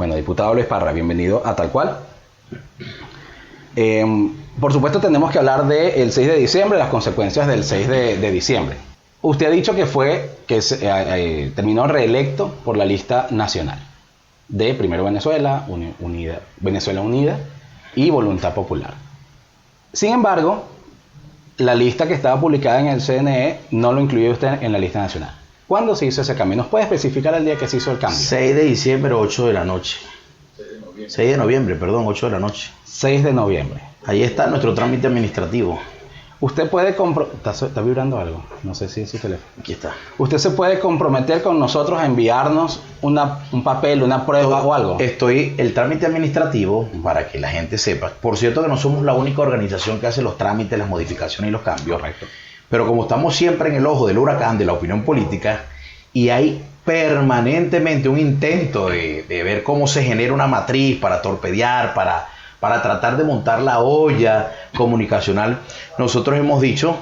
Bueno, diputado Luis Parra, bienvenido a Tal Cual. Por supuesto tenemos que hablar del 6 de diciembre, las consecuencias del 6 de diciembre. Usted ha dicho que terminó reelecto por la lista nacional de Primero Venezuela, Venezuela Unida y Voluntad Popular. Sin embargo, la lista que estaba publicada en el CNE no lo incluyó usted en la lista nacional. ¿Cuándo se hizo ese cambio? ¿Nos puede especificar el día que se hizo el cambio? 6 de diciembre, 8 de la noche. 6 de noviembre, 8 de la noche. 6 de noviembre. Ahí está nuestro trámite administrativo. Usted puede ¿Está vibrando algo? No sé si es su teléfono. Aquí está. ¿Usted se puede comprometer con nosotros a enviarnos un papel, una prueba o algo? El trámite administrativo, para que la gente sepa. Por cierto que no somos la única organización que hace los trámites, las modificaciones y los cambios. Correcto. Pero como estamos siempre en el ojo del huracán de la opinión política y hay permanentemente un intento de ver cómo se genera una matriz para torpedear, para tratar de montar la olla comunicacional, nosotros hemos dicho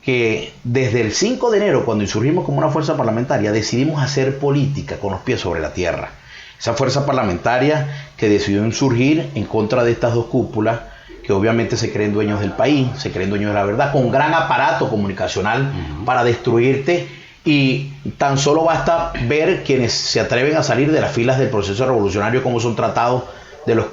que desde el 5 de enero, cuando insurgimos como una fuerza parlamentaria, decidimos hacer política con los pies sobre la tierra. Esa fuerza parlamentaria que decidió insurgir en contra de estas dos cúpulas, que obviamente se creen dueños del país, se creen dueños de la verdad, con gran aparato comunicacional para destruirte, y tan solo basta ver quienes se atreven a salir de las filas del proceso revolucionario, cómo son tratados, de los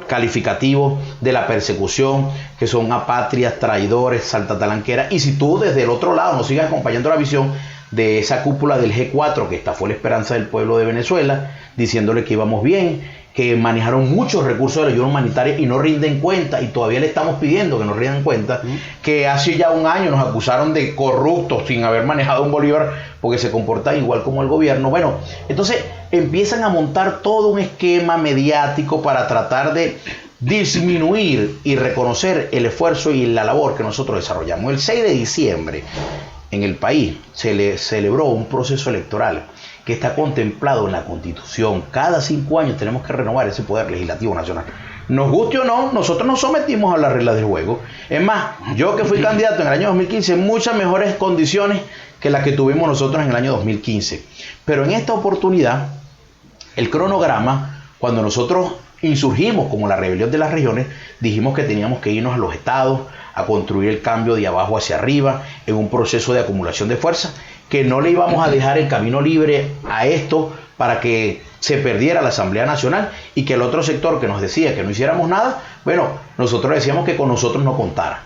calificativos, de la persecución, que son apátridas, traidores, saltatalanqueras. Y si tú desde el otro lado nos sigues acompañando la visión de esa cúpula del G4, que esta fue la esperanza del pueblo de Venezuela, diciéndole que íbamos bien, que manejaron muchos recursos de la ayuda humanitaria y no rinden cuenta, y todavía le estamos pidiendo que nos rindan cuenta, que hace ya un año nos acusaron de corruptos sin haber manejado un bolívar porque se comportan igual como el gobierno. Bueno, entonces empiezan a montar todo un esquema mediático para tratar de disminuir y reconocer el esfuerzo y la labor que nosotros desarrollamos. El 6 de diciembre en el país se celebró un proceso electoral que está contemplado en la Constitución. Cada 5 años tenemos que renovar ese poder legislativo nacional. Nos guste o no, nosotros nos sometimos a las reglas del juego. Es más, yo que fui candidato en el año 2015, en muchas mejores condiciones que las que tuvimos nosotros en el año 2015. Pero en esta oportunidad, el cronograma, cuando nosotros insurgimos como la rebelión de las regiones, dijimos que teníamos que irnos a los estados, a construir el cambio de abajo hacia arriba, en un proceso de acumulación de fuerza, que no le íbamos a dejar el camino libre a esto para que se perdiera la Asamblea Nacional, y que el otro sector que nos decía que no hiciéramos nada, bueno, nosotros decíamos que con nosotros no contara.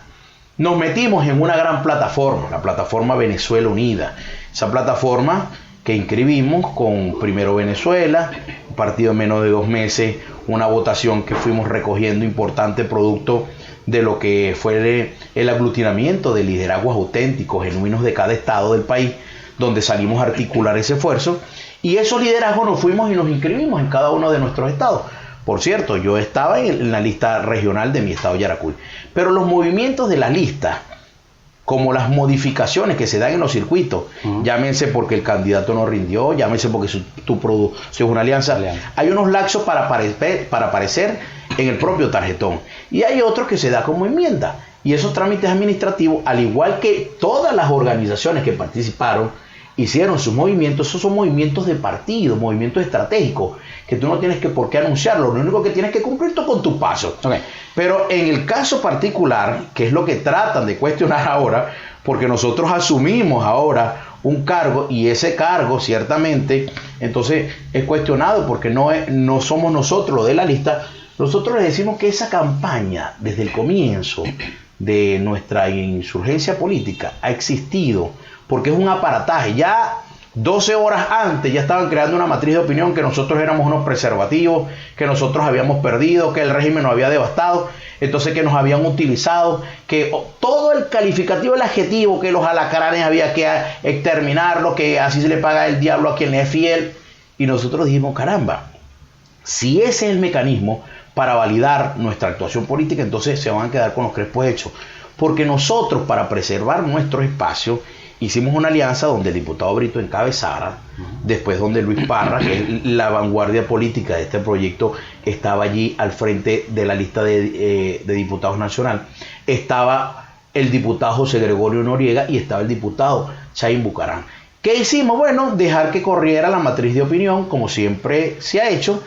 Nos metimos en una gran plataforma, la plataforma Venezuela Unida, esa plataforma que inscribimos con Primero Venezuela, un partido en menos de 2 meses, una votación que fuimos recogiendo importante producto de lo que fue el aglutinamiento de liderazgos auténticos, genuinos de cada estado del país, donde salimos a articular ese esfuerzo, y esos liderazgos nos fuimos y nos inscribimos en cada uno de nuestros estados. Por cierto, yo estaba en la lista regional de mi estado Yaracuy, pero los movimientos de la lista, como las modificaciones que se dan en los circuitos, llámense porque el candidato no rindió, llámense porque tu producción es una alianza, hay unos lapsos para aparecer en el propio tarjetón, y hay otros que se da como enmienda, y esos trámites administrativos, al igual que todas las organizaciones que participaron, hicieron sus movimientos. Esos son movimientos de partido, movimientos estratégicos, que tú no tienes por qué anunciarlo, lo único que tienes que cumplir tú con tu paso. Okay. Pero en el caso particular, que es lo que tratan de cuestionar ahora, porque nosotros asumimos ahora un cargo, y ese cargo ciertamente entonces es cuestionado porque no somos nosotros los de la lista. Nosotros les decimos que esa campaña desde el comienzo de nuestra insurgencia política ha existido, porque es un aparataje. Ya 12 horas antes ya estaban creando una matriz de opinión que nosotros éramos unos preservativos, que nosotros habíamos perdido, que el régimen nos había devastado, entonces que nos habían utilizado, que todo el calificativo, el adjetivo, que los alacranes había que exterminarlo, que así se le paga el diablo a quien le es fiel. Y nosotros dijimos, caramba, si ese es el mecanismo para validar nuestra actuación política, entonces se van a quedar con los crespos hechos. Porque nosotros, para preservar nuestro espacio, hicimos una alianza donde el diputado Brito encabezara, después donde Luis Parra, que es la vanguardia política de este proyecto, estaba allí al frente de la lista de diputados nacional, estaba el diputado José Gregorio Noriega y estaba el diputado Chaim Bucarán. ¿Qué hicimos? Bueno, dejar que corriera la matriz de opinión, como siempre se ha hecho,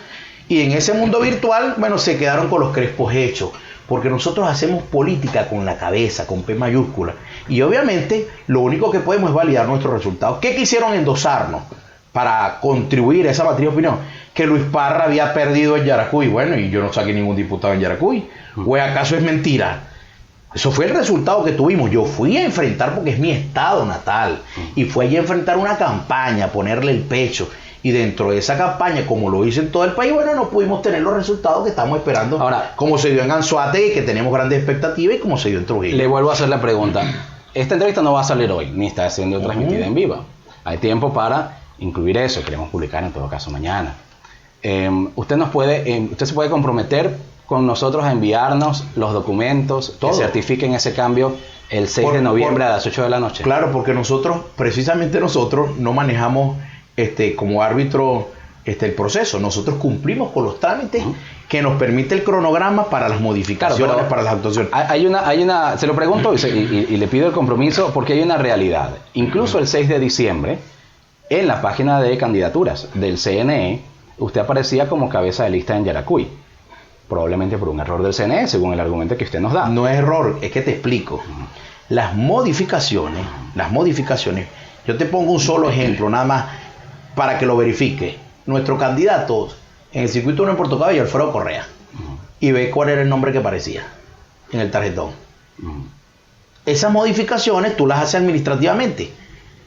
Y en ese mundo virtual, bueno, se quedaron con los crespos hechos. Porque nosotros hacemos política con la cabeza, con P mayúscula. Y obviamente lo único que podemos es validar nuestros resultados. ¿Qué quisieron endosarnos para contribuir a esa matriz de opinión? Que Luis Parra había perdido en Yaracuy. Bueno, y yo no saqué ningún diputado en Yaracuy. ¿O acaso es mentira? Eso fue el resultado que tuvimos. Yo fui a enfrentar, porque es mi estado natal, y fui allí a enfrentar una campaña, a ponerle el pecho. Y dentro de esa campaña, como lo hice en todo el país, bueno, no pudimos tener los resultados que estamos esperando. Ahora, como se dio en Anzoátegui, que tenemos grandes expectativas, y como se dio en Trujillo. Le vuelvo a hacer la pregunta. Esta entrevista no va a salir hoy, ni está siendo transmitida en vivo. Hay tiempo para incluir eso. Queremos publicar en todo caso mañana. Usted se puede comprometer con nosotros a enviarnos los documentos que certifiquen ese cambio el 6 de noviembre a las 8 de la noche. Claro, porque precisamente nosotros no manejamos como árbitro el proceso. Nosotros cumplimos con los trámites que nos permite el cronograma para las modificaciones, claro, para las actuaciones. Se lo pregunto y le pido el compromiso, porque hay una realidad. Incluso el 6 de diciembre, en la página de candidaturas del CNE, usted aparecía como cabeza de lista en Yaracuy. Probablemente por un error del CNE, según el argumento que usted nos da. No es error, es que te explico. Las modificaciones, yo te pongo un solo ejemplo, nada más, para que lo verifique. Nuestro candidato en el circuito 1 en Puerto Cabello, Alfredo Correa, y ve cuál era el nombre que aparecía en el tarjetón. Esas modificaciones tú las haces administrativamente.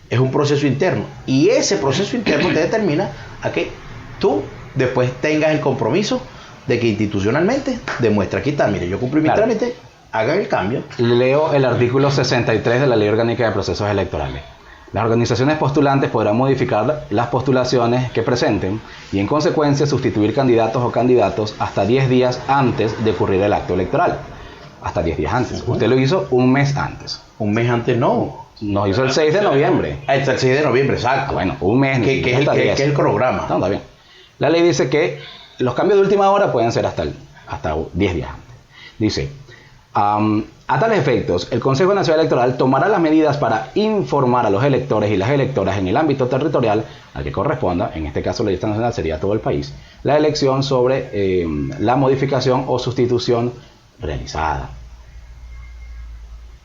Es un proceso interno. Y ese proceso interno te determina a que tú después tengas el compromiso de que institucionalmente demuestra, aquí está, mire, yo cumplí mi trámite, hagan el cambio. Leo el artículo 63 de la Ley Orgánica de Procesos Electorales. Las organizaciones postulantes podrán modificar las postulaciones que presenten y en consecuencia sustituir candidatos o candidatos hasta 10 días antes de ocurrir el acto electoral. Hasta 10 días antes. Usted lo hizo un mes antes. Un mes antes no. Nos hizo el 6 de noviembre. Hasta el 6 de noviembre, exacto. Bueno, un mes. Que es el cronograma. No, está bien. La ley dice que los cambios de última hora pueden ser hasta 10 días antes. Dice, a tales efectos, el Consejo Nacional Electoral tomará las medidas para informar a los electores y las electoras en el ámbito territorial al que corresponda, en este caso la lista nacional sería todo el país, la elección sobre la modificación o sustitución realizada.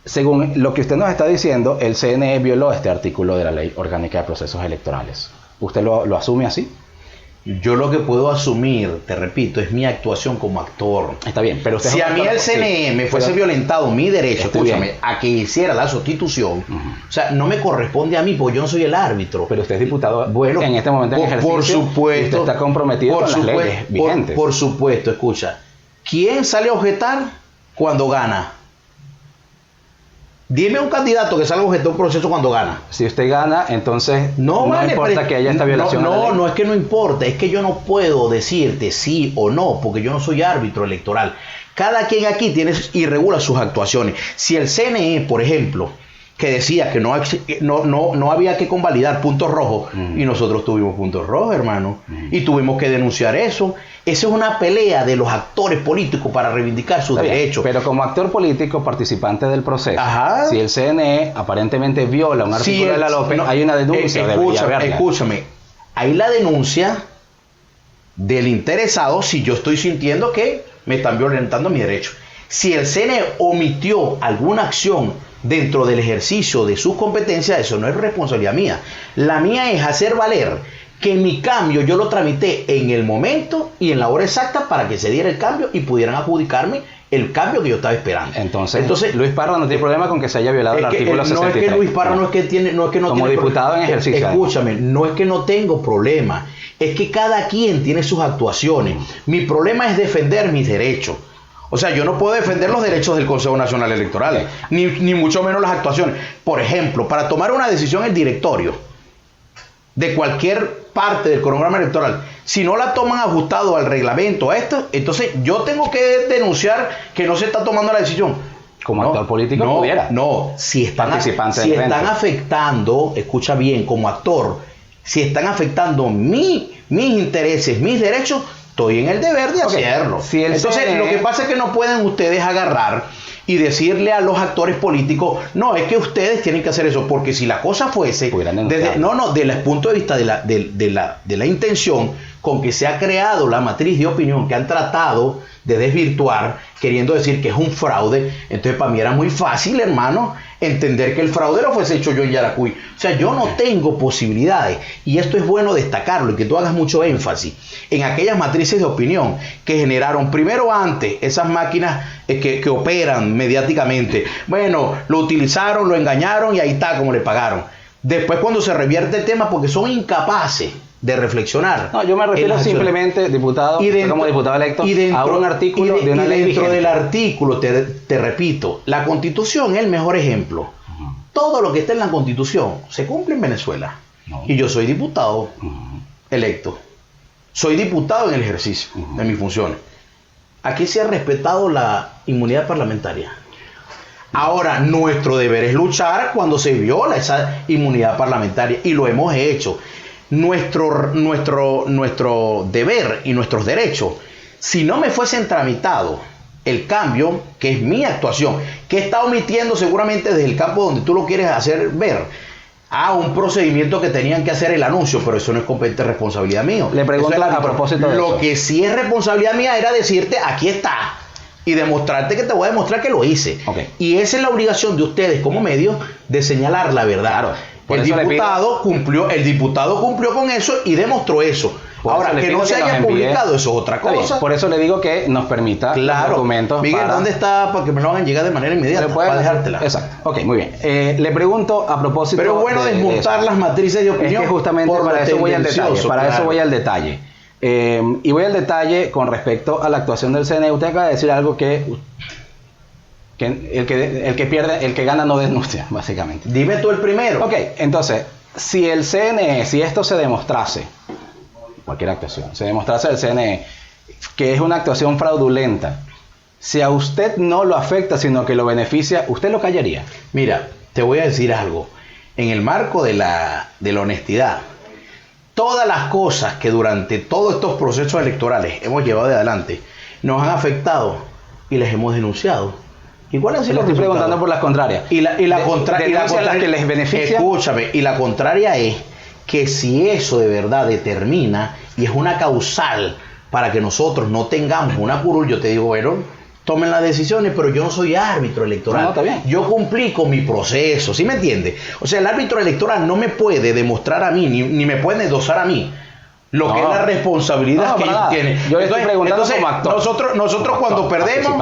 Según lo que usted nos está diciendo, el CNE violó este artículo de la Ley Orgánica de Procesos Electorales. ¿Usted lo asume así? Yo lo que puedo asumir, te repito, es mi actuación como actor. Está bien, pero usted si a mí el CNE me fuese violentado mi derecho, escúchame, a que hiciera la sustitución, o sea, no me corresponde a mí porque yo no soy el árbitro. Pero usted es diputado en este momento en ejercicio. Por supuesto. Usted está comprometido con las leyes vigentes. Por supuesto, escucha. ¿Quién sale a objetar cuando gana? Dime un candidato que salga a objetar un proceso cuando gana. Si usted gana, entonces no importa que haya esta violación. No es que no importa, es que yo no puedo decirte sí o no, porque yo no soy árbitro electoral. Cada quien aquí tiene y regula sus actuaciones. Si el CNE, por ejemplo, que decía que no había que convalidar puntos rojos, y nosotros tuvimos puntos rojos, hermano, y tuvimos que denunciar eso. Esa es una pelea de los actores políticos para reivindicar sus derechos. Pero como actor político participante del proceso, si el CNE aparentemente viola un artículo de la LOPE, hay una denuncia. Escúchame, hay la denuncia del interesado si yo estoy sintiendo que me están violentando mi derecho. Si el CNE omitió alguna acción dentro del ejercicio de sus competencias, eso no es responsabilidad mía. La mía es hacer valer que mi cambio yo lo tramité en el momento y en la hora exacta para que se diera el cambio y pudieran adjudicarme el cambio que yo estaba esperando. Entonces Luis Parra no tiene problema con que se haya violado el artículo 63. No es que Luis Parra no es que no como tiene diputado en ejercicio. Escúchame, no es que no tengo problema, es que cada quien tiene sus actuaciones. Mi problema es defender mis derechos. O sea, yo no puedo defender los derechos del Consejo Nacional Electoral, ni mucho menos las actuaciones. Por ejemplo, para tomar una decisión el directorio de cualquier parte del cronograma electoral, si no la toman ajustado al reglamento, entonces yo tengo que denunciar que no se está tomando la decisión. Como actor político pudiera. No, si están afectando, escucha bien, como actor, si están afectando mis intereses, mis derechos, estoy en el deber de hacerlo. Si entonces, lo que pasa es que no pueden ustedes agarrar y decirle a los actores políticos, no, es que ustedes tienen que hacer eso, porque si la cosa fuese desde el punto de vista de la intención con que se ha creado la matriz de opinión que han tratado de desvirtuar, queriendo decir que es un fraude, entonces para mí era muy fácil, hermano, entender que el fraude lo fuese hecho yo en Yaracuy. O sea, yo no tengo posibilidades, y esto es bueno destacarlo y que tú hagas mucho énfasis en aquellas matrices de opinión que generaron primero antes esas máquinas que operan mediáticamente. Bueno, lo utilizaron, lo engañaron y ahí está como le pagaron. Después cuando se revierte el tema porque son incapaces de reflexionar. No, yo me refiero simplemente, diputado, como diputado electo, a un artículo de una ley vigente. Dentro del artículo, te repito, la Constitución es el mejor ejemplo. Todo lo que está en la Constitución se cumple en Venezuela. Y yo soy diputado electo. Soy diputado en el ejercicio de mis funciones. Aquí se ha respetado la inmunidad parlamentaria. Ahora, nuestro deber es luchar cuando se viola esa inmunidad parlamentaria, y lo hemos hecho. Nuestro deber y nuestros derechos, si no me fuesen tramitado el cambio, que es mi actuación, que está omitiendo seguramente desde el campo donde tú lo quieres hacer ver, a un procedimiento que tenían que hacer el anuncio, pero eso no es competente responsabilidad mío. Le pregunto a propósito de eso. Lo que sí es responsabilidad mía era decirte, aquí está, y demostrarte que te voy a demostrar que lo hice. Y esa es la obligación de ustedes como medios, de señalar la verdad. Claro. El diputado cumplió con eso y demostró eso. Ahora, que no se haya publicado, eso es otra cosa. Por eso le digo que nos permita los documentos. Miguel, ¿dónde está? Para que me lo hagan llegar de manera inmediata. Para dejártela. Exacto. Ok, muy bien. Le pregunto a propósito. Pero es bueno desmontar las matrices de opinión. Es que justamente para eso voy al detalle. Eso voy al detalle. Y voy al detalle con respecto a la actuación del CNE. Usted acaba de decir algo que el que pierde, el que gana no denuncia, básicamente. Dime tú el primero. Ok, entonces, si el CNE, si esto se demostrase, cualquier actuación, se demostrase del CNE que es una actuación fraudulenta, si a usted no lo afecta, sino que lo beneficia, ¿usted lo callaría? Mira, te voy a decir algo. En el marco de la honestidad, todas las cosas que durante todos estos procesos electorales hemos llevado adelante nos han afectado y les hemos denunciado. ¿Y cuáles han sido los resultados? Estoy preguntando por las contrarias. Y la contraria que les beneficia. Escúchame, y la contraria es que si eso de verdad determina y es una causal para que nosotros no tengamos una curul, yo te digo, bueno, tomen las decisiones, pero yo no soy árbitro electoral. No, está bien. Yo cumplí con mi proceso, ¿sí me entiendes? O sea, el árbitro electoral no me puede demostrar a mí, ni me puede endosar a mí lo que es la responsabilidad que ellos tienen. Yo le estoy preguntando como actor. Nosotros cuando perdemos,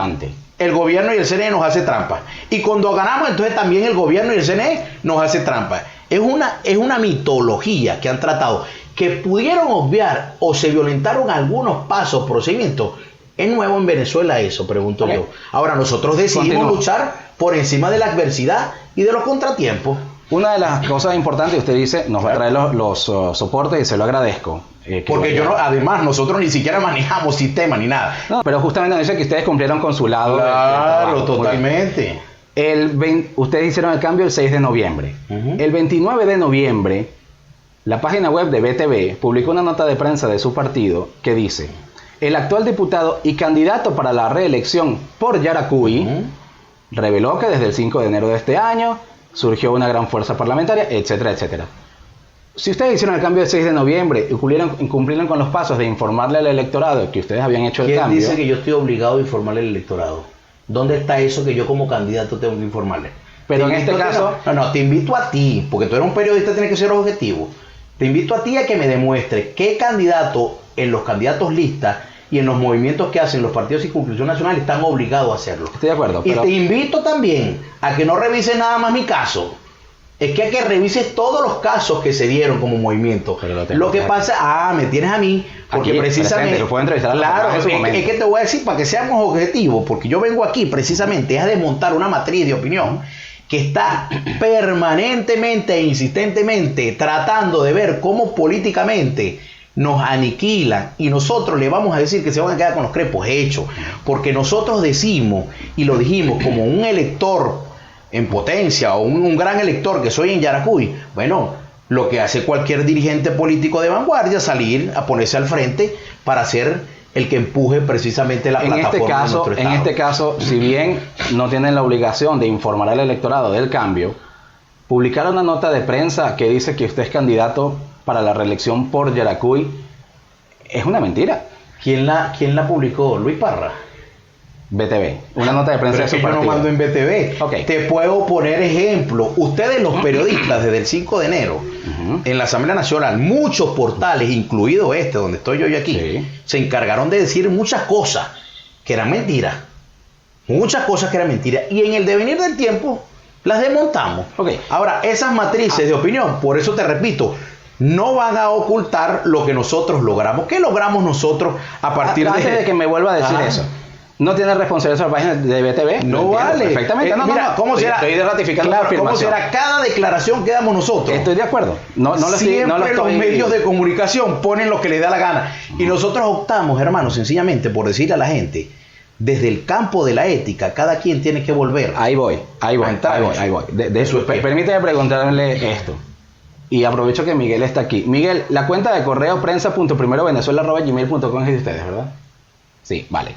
el gobierno y el CNE nos hace trampa. Y cuando ganamos, entonces también el gobierno y el CNE nos hace trampa. Es una mitología que han tratado, que pudieron obviar o se violentaron algunos pasos, procedimientos. ¿Es nuevo en Venezuela eso? Pregunto yo. Ahora, nosotros decidimos luchar por encima de la adversidad y de los contratiempos. Una de las cosas importantes, usted dice, nos va a traer los soportes y se lo agradezco. Porque además nosotros ni siquiera manejamos sistema ni nada. No, pero justamente dice que ustedes cumplieron con su lado. Claro, totalmente. Ustedes hicieron el cambio el 6 de noviembre. El 29 de noviembre, la página web de BTV publicó una nota de prensa de su partido que dice: el actual diputado y candidato para la reelección por Yaracuy reveló que desde el 5 de enero de este año surgió una gran fuerza parlamentaria, etcétera, etcétera. Si ustedes hicieron el cambio el 6 de noviembre y cumplieron con los pasos de informarle al electorado que ustedes habían hecho el cambio... ¿Quién dice que yo estoy obligado a informarle al electorado? ¿Dónde está eso que yo como candidato tengo que informarle? Pero en este caso... No, te invito a ti, porque tú eres un periodista, tienes que ser objetivo. Te invito a ti a que me demuestres qué candidato en los candidatos listas y en los movimientos que hacen los partidos de circunscripción nacional están obligados a hacerlo. Estoy de acuerdo. Y te invito también a que no revises nada más mi caso. Es que hay que revises todos los casos que se dieron como movimiento. Lo que pasa, me tienes a mí, porque aquí, precisamente, lo puedo entrevistar. Claro, es que te voy a decir para que seamos objetivos, porque yo vengo aquí precisamente a desmontar una matriz de opinión que está permanentemente e insistentemente tratando de ver cómo políticamente nos aniquilan y nosotros le vamos a decir que se van a quedar con los crepos hechos, porque nosotros decimos y lo dijimos como un elector en potencia o un gran elector que soy en Yaracuy. Bueno, lo que hace cualquier dirigente político de vanguardia, salir a ponerse al frente para hacer el que empuje precisamente la plataforma de nuestro Estado. En este caso, si bien no tienen la obligación de informar al electorado del cambio, publicar una nota de prensa que dice que usted es candidato para la reelección por Yaracuy es una mentira. ¿Quién la publicó? Luis Parra. BTV, una nota de prensa de su partido. Yo no mando en BTV. Okay. Te puedo poner ejemplo. Ustedes los periodistas desde el 5 de enero en la Asamblea Nacional, muchos portales, incluido este donde estoy yo aquí, se encargaron de decir muchas cosas que eran mentiras. Muchas cosas que eran mentiras. Y en el devenir del tiempo las desmontamos. Okay. Ahora, esas matrices de opinión, por eso te repito, no van a ocultar lo que nosotros logramos. ¿Qué logramos nosotros a partir antes de que me vuelva a decir eso? ¿No tiene responsabilidad sobre la página de BTV? No vale. Perfectamente. Mira, ¿cómo será? Estoy ratificando la afirmación. ¿Cómo será cada declaración que damos nosotros? Estoy de acuerdo. Siempre los medios de comunicación ponen lo que les da la gana. Y nosotros optamos, hermano, sencillamente por decirle a la gente, desde el campo de la ética, cada quien tiene que volver. Ahí voy. Permíteme preguntarle esto. Y aprovecho que Miguel está aquí. Miguel, la cuenta de correo prensa.primerovenezuela@gmail.com es de ustedes, ¿verdad? Sí, vale.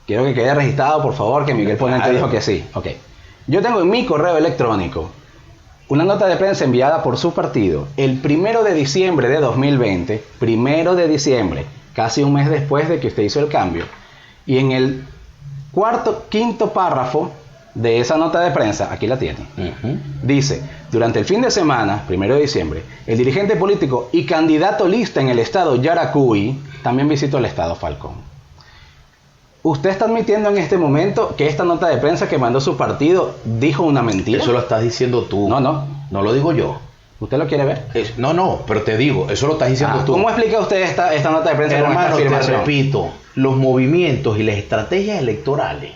Quiero que quede registrado, por favor, que Miguel Ponente dijo que sí. Ok. Yo tengo en mi correo electrónico una nota de prensa enviada por su partido el 1 de diciembre de 2020, 1 de diciembre, casi un mes después de que usted hizo el cambio. Y en el quinto párrafo de esa nota de prensa, aquí la tiene, dice: durante el fin de semana, 1 de diciembre, el dirigente político y candidato lista en el estado Yaracuy también visitó el estado Falcón. ¿Usted está admitiendo en este momento que esta nota de prensa que mandó su partido dijo una mentira? Eso lo estás diciendo tú. No lo digo yo. ¿Usted lo quiere ver? No, pero te digo, eso lo estás diciendo tú. ¿Cómo explica usted esta nota de prensa? Hermano, con esta afirmación? Te repito, los movimientos y las estrategias electorales,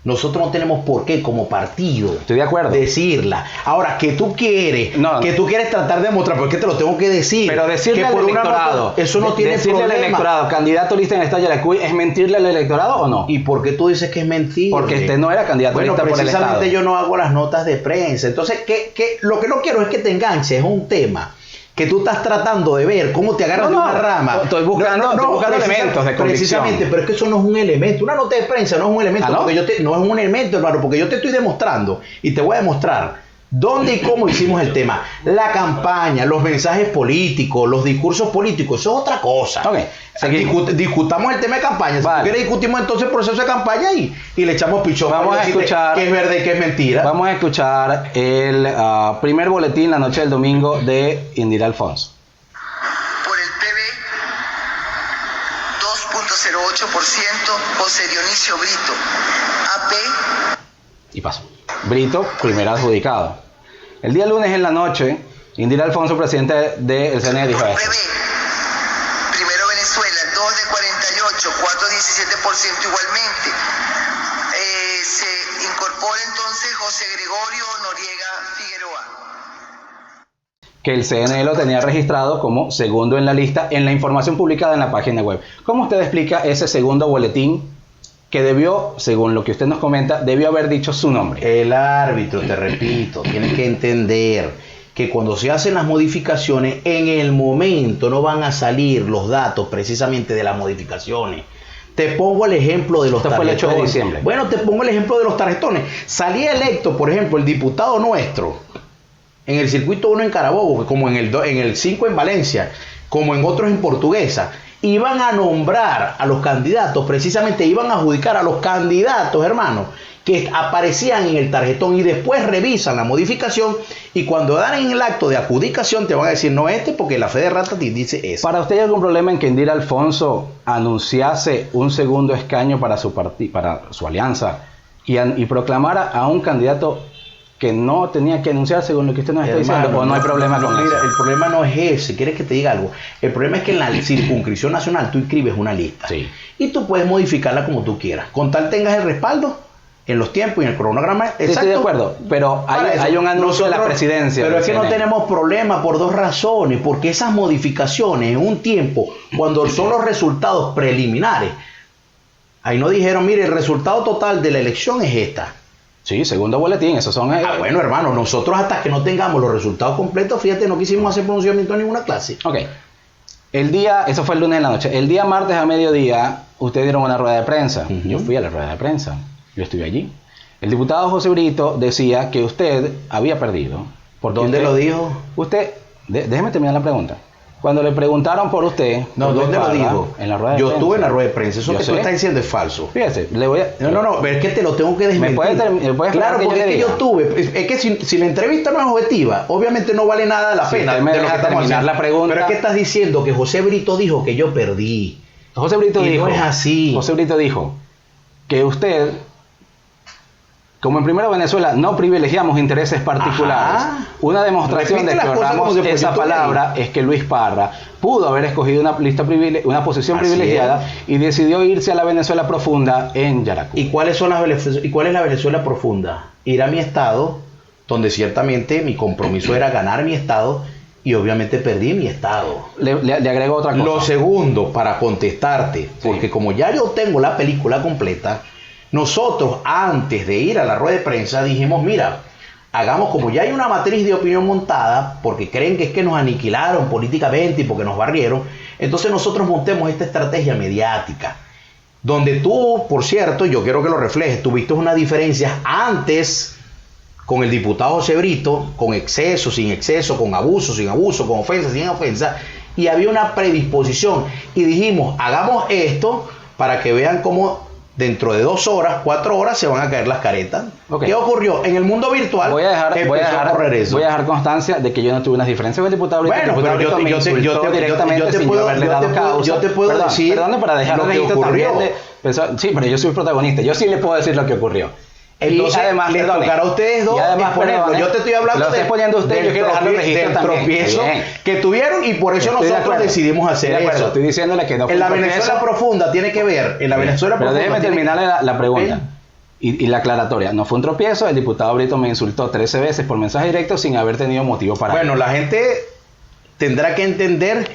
nosotros no tenemos por qué como partido, estoy de acuerdo, decirla. Ahora, que tú quieres tratar de demostrar, porque te lo tengo que decir. Pero decirle al electorado, eso no tiene decirle problema. Al electorado, candidato lista en el estado de Yaracuy, ¿es mentirle al electorado o no? ¿Y por qué tú dices que es mentira? Porque usted no era candidato lista por el estado. Precisamente yo no hago las notas de prensa. Entonces, lo que no quiero es que te enganches, es un tema que tú estás tratando de ver cómo te agarras de una rama. Estoy buscando elementos de convicción. Precisamente, pero es que eso no es un elemento. Una nota de prensa no es un elemento. ¿No? Porque no es un elemento, hermano, porque yo te estoy demostrando y te voy a demostrar dónde y cómo hicimos el tema. La campaña, los mensajes políticos, los discursos políticos, eso es otra cosa. Okay. Discutamos el tema de campaña. Si quieres, discutimos entonces el proceso de campaña y le echamos pichón. Vamos a escuchar qué es verdad y qué es mentira. Vamos a escuchar el primer boletín la noche del domingo de Indira Alfonso. Por el PV, 2.08%, José Dionisio Brito. AP. Y paso. Brito, primer adjudicado. El día lunes en la noche, Indira Alfonso, presidente del CNE, dijo esto. Primero Venezuela, 2 de 48, 4,17% igualmente. Se incorpora entonces José Gregorio Noriega Figueroa. Que el CNE lo tenía registrado como segundo en la lista en la información publicada en la página web. ¿Cómo usted explica ese segundo boletín que debió, según lo que usted nos comenta, debió haber dicho su nombre? El árbitro, te repito, tiene que entender que cuando se hacen las modificaciones, en el momento no van a salir los datos precisamente de las modificaciones. Te pongo el ejemplo de los tarjetones. Esto fue el 8 de diciembre. Bueno, te pongo el ejemplo de los tarjetones. Salía electo, por ejemplo, el diputado nuestro en el circuito 1 en Carabobo, como en el 5 en Valencia, como en otros en Portuguesa. Iban a nombrar a los candidatos, precisamente iban a adjudicar a los candidatos, hermano, que aparecían en el tarjetón y después revisan la modificación y cuando dan en el acto de adjudicación te van a decir no porque la fe de rata te dice eso. ¿Para usted hay algún problema en que Indira Alfonso anunciase un segundo escaño para su alianza y proclamara a un candidato que no tenía que anunciar según lo que usted nos está diciendo? ¿O no hay problema con eso? Mira, el problema no es ese. ¿Quieres que te diga algo? El problema es que en la circunscripción nacional tú inscribes una lista. Sí. Y tú puedes modificarla como tú quieras. Con tal tengas el respaldo en los tiempos y en el cronograma. Sí, estoy de acuerdo. Pero hay un anuncio de la presidencia. Pero es que no tenemos problema por dos razones. Porque esas modificaciones en un tiempo, cuando son los resultados preliminares, ahí no dijeron, mire, el resultado total de la elección es esta. Sí, segundo boletín, esos son... bueno, hermano, nosotros hasta que no tengamos los resultados completos, fíjate, no quisimos hacer pronunciamiento en ninguna clase. Ok. Eso fue el lunes en la noche. El día martes a mediodía, ustedes dieron una rueda de prensa. Yo fui a la rueda de prensa. Yo estuve allí. El diputado José Brito decía que usted había perdido. ¿Por dónde lo dijo? Déjeme terminar la pregunta. Cuando le preguntaron por usted... No, ¿dónde lo dijo? En la rueda de prensa. Yo estuve en la rueda de prensa. Eso que tú estás diciendo es falso. Fíjese, le voy a... No, pero es que te lo tengo que desmentir. ¿Me puede claro, porque es que yo tuve... Es que si la entrevista no es objetiva, obviamente no vale nada la pena. Usted me deja terminar la pregunta. Pero es que estás diciendo que José Brito dijo que yo perdí. José Brito dijo... no es así. José Brito dijo que usted... Como en Primero Venezuela no privilegiamos intereses particulares, una demostración de que ahorramos esa palabra es que Luis Parra pudo haber escogido una posición privilegiada y decidió irse a la Venezuela profunda en Yaracuy. ¿Y cuál es la Venezuela profunda? Ir a mi estado, donde ciertamente mi compromiso era ganar mi estado y obviamente perdí mi estado. Le agrego otra cosa. Lo segundo, para contestarte, porque como ya yo tengo la película completa, nosotros, antes de ir a la rueda de prensa, dijimos, mira, hagamos como ya hay una matriz de opinión montada, porque creen que es que nos aniquilaron políticamente y porque nos barrieron, entonces nosotros montemos esta estrategia mediática, donde tú, por cierto, yo quiero que lo reflejes, tuviste una diferencia antes con el diputado José Brito, con exceso, sin exceso, con abuso, sin abuso, con ofensa, sin ofensa, y había una predisposición, y dijimos, hagamos esto para que vean cómo... Dentro de 2 horas, 4 horas se van a caer las caretas. Okay. ¿Qué ocurrió? En el mundo virtual voy a dejar constancia de que yo no tuve unas diferencias con el diputado Brito. Bueno, pero yo te puedo decir para dejar lo que ocurrió. Sí, pero yo soy protagonista. Yo sí le puedo decir lo que ocurrió. Entonces, además, les tocará a ustedes dos exponerlo. Yo te estoy hablando del tropiezo que tuvieron y por eso nosotros decidimos hacer eso. Estoy diciéndole que no fue en la Venezuela profunda tiene que ver. En la Venezuela profunda. Pero déjeme terminar la pregunta. Y la aclaratoria. No fue un tropiezo. El diputado Brito me insultó 13 veces por mensaje directo sin haber tenido motivo para... Bueno, la gente tendrá que entender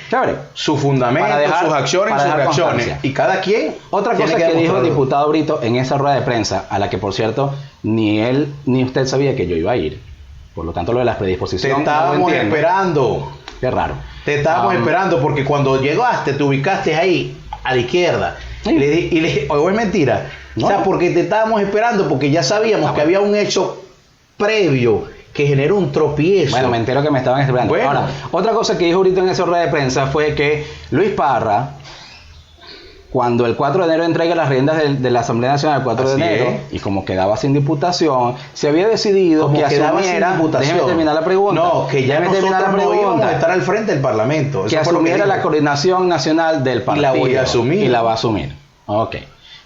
su fundamento, sus acciones y sus reacciones. Y cada quien... Otra cosa que dijo el diputado Brito en esa rueda de prensa, a la que por cierto ni él ni usted sabía que yo iba a ir. Por lo tanto, lo de las predisposiciones... Te estábamos esperando. Qué raro. Te estábamos esperando porque cuando llegaste, te ubicaste ahí, a la izquierda. Sí. Y le dije, oye, es mentira. No. O sea, porque te estábamos esperando, porque ya sabíamos que había un hecho previo que generó un tropiezo. Bueno, me entero que me estaban esperando. Bueno. Ahora, otra cosa que dijo ahorita en esa rueda de prensa fue que Luis Parra, cuando el 4 de enero entrega las riendas de la Asamblea Nacional el 4 de enero, y como quedaba sin diputación, se había decidido que asumiera... Déjeme terminar la pregunta. No, que ya nosotros no íbamos a estar al frente del Parlamento. Que asumiera la coordinación nacional del partido. Y la voy a asumir. Y la va a asumir. Ok.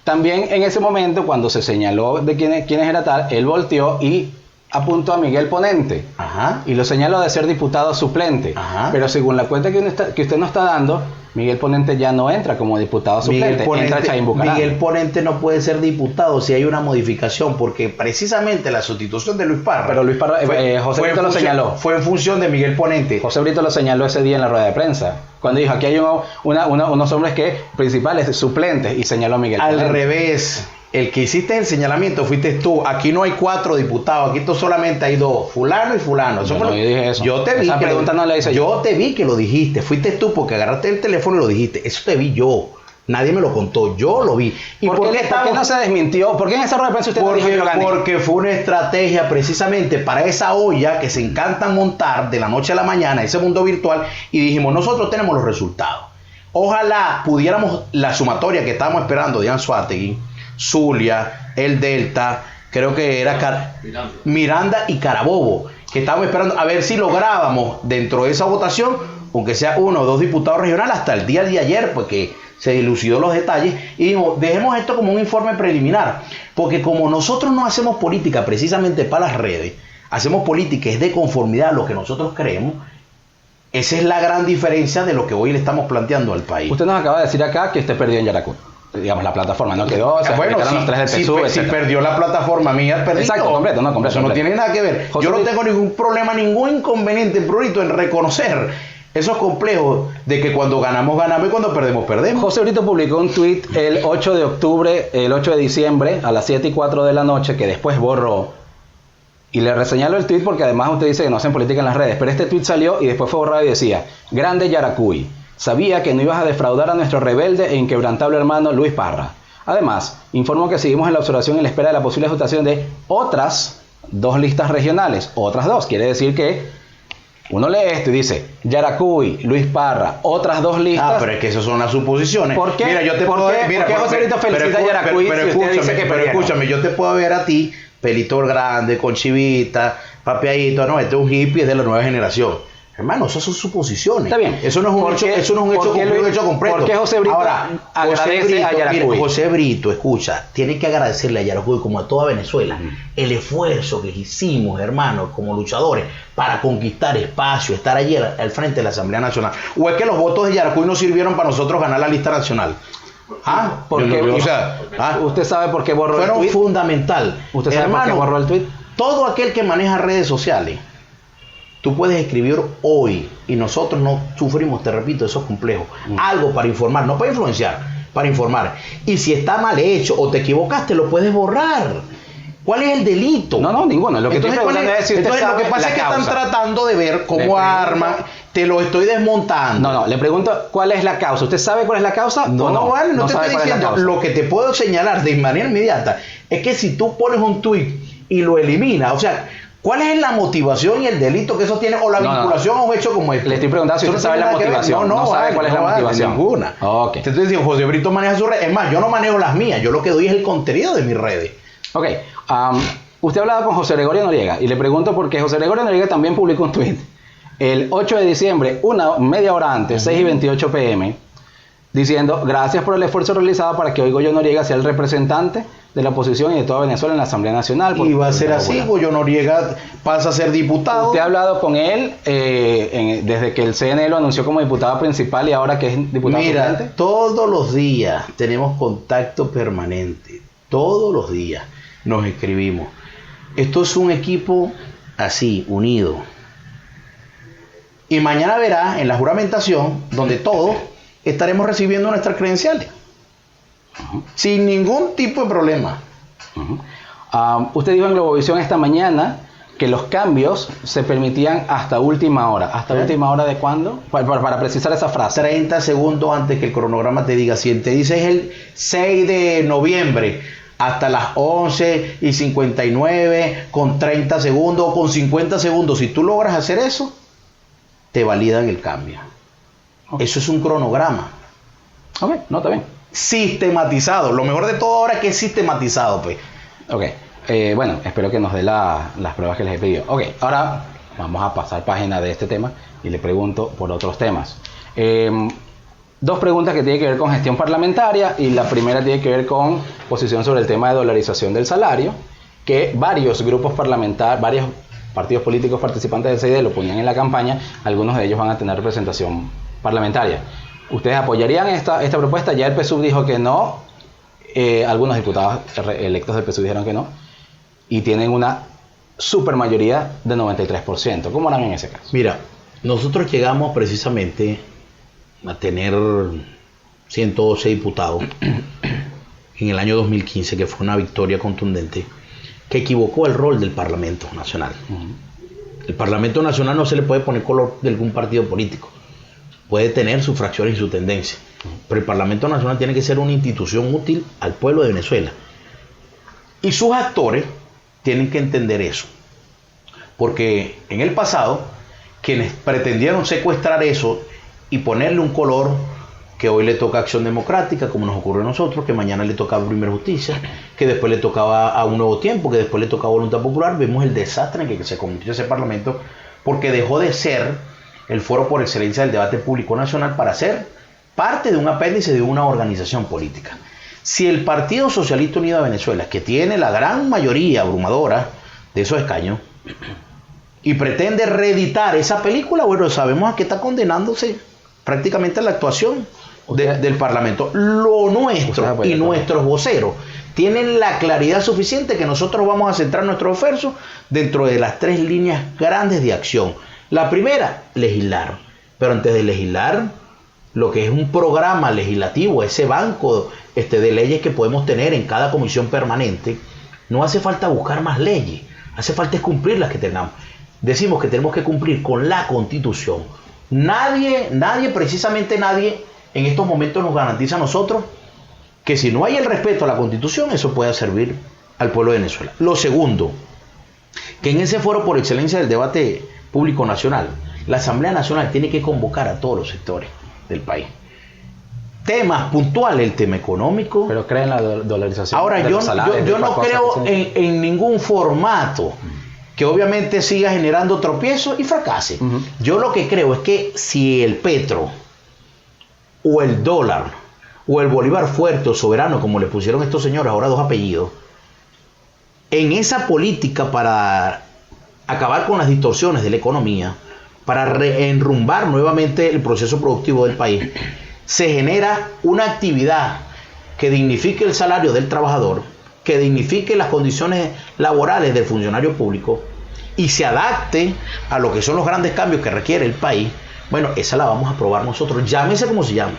También en ese momento, cuando se señaló de quién era tal, él volteó y apuntó a Miguel Ponente. Ajá. Y lo señaló de ser diputado suplente. Ajá. Pero según la cuenta que usted nos está dando, Miguel Ponente ya no entra como diputado suplente, entra Chaín Bucaram. Miguel Ponente no puede ser diputado si hay una modificación, porque precisamente la sustitución de Luis Parra... Pero Luis Parra, José Brito lo señaló. Fue en función de Miguel Ponente. José Brito lo señaló ese día en la rueda de prensa, cuando dijo, aquí hay unos hombres principales, suplentes, y señaló a Miguel Ponente. Al revés. El que hiciste el señalamiento fuiste tú. Aquí no hay 4 diputados, aquí solamente hay 2, fulano y fulano. Yo dije eso. Yo te vi. Esa pregunta no la hice yo. Yo te vi que lo dijiste. Fuiste tú porque agarraste el teléfono y lo dijiste. Eso te vi yo. Nadie me lo contó. Yo lo vi. ¿Y por qué no se desmintió? ¿Por qué en esa rueda de prensa usted no dijo que lo gané? Porque fue una estrategia precisamente para esa olla que se encantan montar de la noche a la mañana, ese mundo virtual, y dijimos, nosotros tenemos los resultados. Ojalá pudiéramos la sumatoria que estábamos esperando de Anzoátegui, Zulia, el Delta, creo que era Miranda y Carabobo, que estábamos esperando a ver si lográbamos dentro de esa votación, aunque sea 1 o 2 diputados regionales, hasta el día de ayer, porque se dilucidó los detalles, y dijimos, dejemos esto como un informe preliminar, porque como nosotros no hacemos política precisamente para las redes, hacemos política es de conformidad a lo que nosotros creemos. Esa es la gran diferencia de lo que hoy le estamos planteando al país. Usted nos acaba de decir acá que usted perdió en Yaracuy. Digamos, la plataforma no quedó, bueno, los 3 del PSUV, si perdió la plataforma mía, perdí. Exacto, completo. Eso no tiene nada que ver. Yo no tengo ningún problema, ningún inconveniente, Brito, en reconocer esos complejos de que cuando ganamos, ganamos y cuando perdemos, perdemos. José Brito publicó un tuit el 8 de diciembre a las 7:04 de la noche, que después borró. Y le reseñalo el tuit porque además usted dice que no hacen política en las redes, pero este tuit salió y después fue borrado y decía, grande Yaracuy. Sabía que no ibas a defraudar a nuestro rebelde e inquebrantable hermano Luis Parra. Además, informo que seguimos en la observación y en la espera de la posible ajustación de otras 2 listas regionales. Otras 2. Quiere decir que uno lee esto y dice, Yaracuy, Luis Parra, otras 2 listas. Pero es que esas son las suposiciones. ¿Por qué? Mira, yo te ¿Por puedo... qué? Mira, ¿Por qué José Brito felicita a Yaracuy si usted dice que pero escúchame, yo te puedo ver a ti, pelito grande, con chivita, papeadito, no, este es un hippie, es de la nueva generación. Hermano, esas son suposiciones. Está bien. Eso no es un hecho, eso no es un hecho completo. ¿Por qué José Brito agradece a Yaracuy? Mira, José Brito, escucha, tiene que agradecerle a Yaracuy, como a toda Venezuela, el esfuerzo que hicimos, hermano, como luchadores, para conquistar espacio, estar allí al frente de la Asamblea Nacional. ¿O es que los votos de Yaracuy no sirvieron para nosotros ganar la lista nacional? ¿Usted sabe por qué borró el tweet? Fueron fundamental. ¿Usted sabe por qué borró el tweet? Todo aquel que maneja redes sociales, tú puedes escribir hoy, y nosotros no sufrimos, te repito, esos complejos, algo para informar, no para influenciar, para informar. Y si está mal hecho o te equivocaste, lo puedes borrar. ¿Cuál es el delito? No, ninguno. Lo que entonces, lo que pasa es que están tratando de ver cómo arman. Te lo estoy desmontando. No, le pregunto cuál es la causa. ¿Usted sabe cuál es la causa? No, vale, no te sabe estoy cuál es la diciendo. causa. Lo que te puedo señalar de manera inmediata es que si tú pones un tweet y lo eliminas, o sea, ¿cuál es la motivación y el delito que eso tiene o la vinculación a un hecho como este? Le estoy preguntando si usted sabe la motivación. No sabe cuál es la motivación. Ninguna. Okay. Te estoy diciendo, José Brito maneja sus redes. Es más, yo no manejo las mías. Yo lo que doy es el contenido de mis redes. Ok. Usted ha hablado con José Gregorio Noriega y le pregunto por qué José Gregorio Noriega también publicó un tweet el 8 de diciembre, media hora antes, 6:28 p.m., diciendo, gracias por el esfuerzo realizado para que hoy Goyo Noriega sea el representante de la oposición y de toda Venezuela en la Asamblea Nacional. Y va a ser así, Goyo Noriega pasa a ser diputado. ¿Usted ha hablado con él desde que el CNE lo anunció como diputado principal y ahora que es diputado suplente? Mira, todos los días tenemos contacto permanente, todos los días nos escribimos. Esto es un equipo así, unido. Y mañana verá en la juramentación, donde todos estaremos recibiendo nuestras credenciales. Sin ningún tipo de problema. Usted dijo en Globovisión esta mañana que los cambios se permitían hasta última hora. ¿Hasta última hora de cuándo? Para precisar esa frase. 30 segundos antes que el cronograma te diga. Si te dice es el 6 de noviembre, hasta las 11:59, con 30 segundos o con 50 segundos. Si tú logras hacer eso, te validan el cambio. Okay. Eso es un cronograma. Ok, no, está bien. Sistematizado. Lo mejor de todo ahora es que es sistematizado, pues. Ok. Bueno, espero que nos dé las pruebas que les he pedido. Ok, ahora vamos a pasar página de este tema y le pregunto por otros temas. 2 preguntas que tienen que ver con gestión parlamentaria y la primera tiene que ver con posición sobre el tema de dolarización del salario, que varios grupos parlamentarios, varios partidos políticos participantes del CID lo ponían en la campaña, algunos de ellos van a tener representación parlamentaria. ¿Ustedes apoyarían esta propuesta? Ya el PSUV dijo que no, algunos diputados electos del PSUV dijeron que no, y tienen una supermayoría de 93%. ¿Cómo harán en ese caso? Mira, nosotros llegamos precisamente a tener 112 diputados en el año 2015, que fue una victoria contundente, que equivocó el rol del Parlamento Nacional. El Parlamento Nacional no se le puede poner color de algún partido político. Puede tener sus fracciones y su tendencia, pero el Parlamento Nacional tiene que ser una institución útil al pueblo de Venezuela. Y sus actores tienen que entender eso. Porque en el pasado, quienes pretendieron secuestrar eso y ponerle un color que hoy le toca a Acción Democrática, como nos ocurre a nosotros, que mañana le tocaba Primera Justicia, que después le tocaba a Un Nuevo Tiempo, que después le tocaba a Voluntad Popular, vemos el desastre en que se convirtió ese Parlamento, porque dejó de ser el foro por excelencia del debate público nacional para ser parte de un apéndice de una organización política. Si el Partido Socialista Unido de Venezuela, que tiene la gran mayoría abrumadora de esos escaños, y pretende reeditar esa película, bueno, sabemos a qué está condenándose prácticamente la actuación del Parlamento. Lo nuestro y nuestros voceros tienen la claridad suficiente que nosotros vamos a centrar nuestros esfuerzos dentro de las 3 líneas grandes de acción. La primera, legislar. Pero antes de legislar, lo que es un programa legislativo, ese banco de leyes que podemos tener en cada comisión permanente, no hace falta buscar más leyes, hace falta es cumplir las que tengamos. Decimos que tenemos que cumplir con la Constitución. Nadie, precisamente nadie, en estos momentos nos garantiza a nosotros que si no hay el respeto a la Constitución, eso pueda servir al pueblo de Venezuela. Lo segundo, que en ese foro por excelencia del debate público nacional, la Asamblea Nacional tiene que convocar a todos los sectores del país. Temas puntuales, el tema económico. Pero creen la dolarización. Ahora, yo no creo en ningún formato que obviamente siga generando tropiezos y fracase. Yo lo que creo es que si el petro o el dólar o el bolívar fuerte o soberano, como le pusieron estos señores, ahora dos apellidos, en esa política para acabar con las distorsiones de la economía, para reenrumbar nuevamente el proceso productivo del país, se genera una actividad que dignifique el salario del trabajador, que dignifique las condiciones laborales del funcionario público y se adapte a lo que son los grandes cambios que requiere el país. Bueno, esa la vamos a aprobar nosotros, llámese como se llame.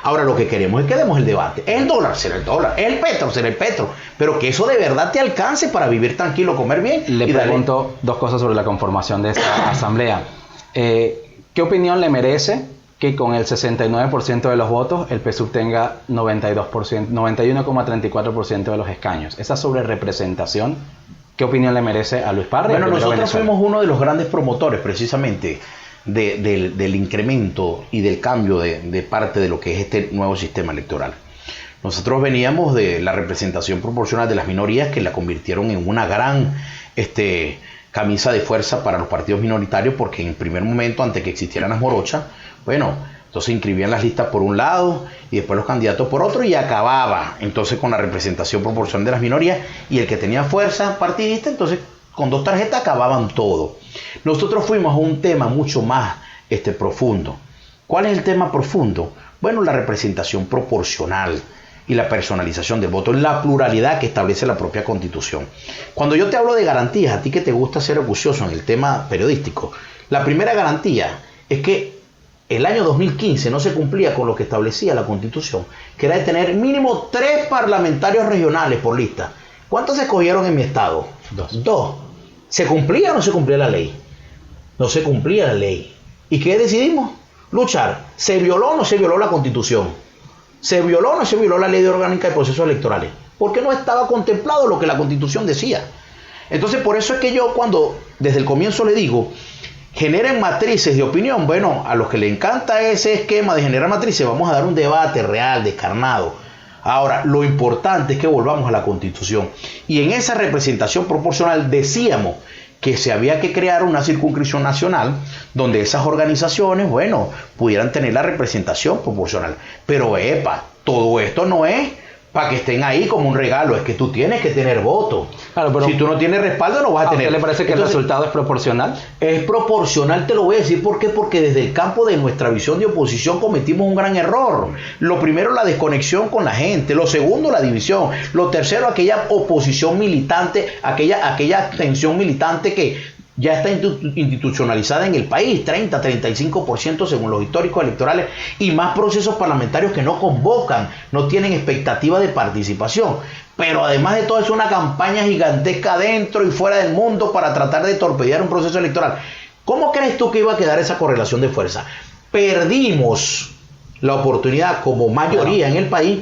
Ahora lo que queremos es que demos el debate. El dólar será el dólar, el petro será el petro, pero que eso de verdad te alcance para vivir tranquilo, comer bien. Le pregunto dos cosas sobre la conformación de esta asamblea. ¿Qué opinión le merece que con el 69% de los votos el PSUV tenga 91,34% de los escaños? Esa sobrerepresentación, ¿qué opinión le merece a Luis Parra? Bueno, nosotros fuimos uno de los grandes promotores precisamente del incremento y del cambio de parte de lo que es este nuevo sistema electoral. Nosotros veníamos de la representación proporcional de las minorías, que la convirtieron en una gran camisa de fuerza para los partidos minoritarios, porque en primer momento, antes que existieran las morochas, bueno, entonces inscribían las listas por un lado y después los candidatos por otro, y acababa entonces con la representación proporcional de las minorías, y el que tenía fuerza partidista, entonces con 2 tarjetas acababan todo. Nosotros fuimos a un tema mucho más profundo. ¿Cuál es el tema profundo? Bueno, la representación proporcional y la personalización del voto, la pluralidad que establece la propia Constitución. Cuando yo te hablo de garantías, a ti que te gusta ser acucioso en el tema periodístico, la primera garantía es que el año 2015 no se cumplía con lo que establecía la Constitución, que era de tener mínimo 3 parlamentarios regionales por lista. ¿Cuántos se escogieron en mi estado? 2. ¿Se cumplía o no se cumplía la ley? No se cumplía la ley. ¿Y qué decidimos? Luchar. ¿Se violó o no se violó la Constitución? ¿Se violó o no se violó la ley orgánica de procesos electorales? Porque no estaba contemplado lo que la Constitución decía. Entonces, por eso es que yo cuando desde el comienzo le digo, generen matrices de opinión, bueno, a los que les encanta ese esquema de generar matrices, vamos a dar un debate real, descarnado. Ahora, lo importante es que volvamos a la Constitución. Y en esa representación proporcional decíamos que se había que crear una circunscripción nacional donde esas organizaciones, bueno, pudieran tener la representación proporcional. Pero, todo esto no es para que estén ahí como un regalo, es que tú tienes que tener voto. Claro, pero si tú no tienes respaldo, no vas a tener. ¿A usted le parece que el resultado es proporcional? Es proporcional, te lo voy a decir. ¿Por qué? Porque desde el campo de nuestra visión de oposición cometimos un gran error. Lo primero, la desconexión con la gente. Lo segundo, la división. Lo tercero, aquella oposición militante, aquella tensión militante que ya está institucionalizada en el país, 30-35% según los históricos electorales, y más procesos parlamentarios que no convocan, no tienen expectativa de participación. Pero además de todo es una campaña gigantesca dentro y fuera del mundo para tratar de torpedear un proceso electoral. ¿Cómo crees tú que iba a quedar esa correlación de fuerza? Perdimos la oportunidad como mayoría en el país,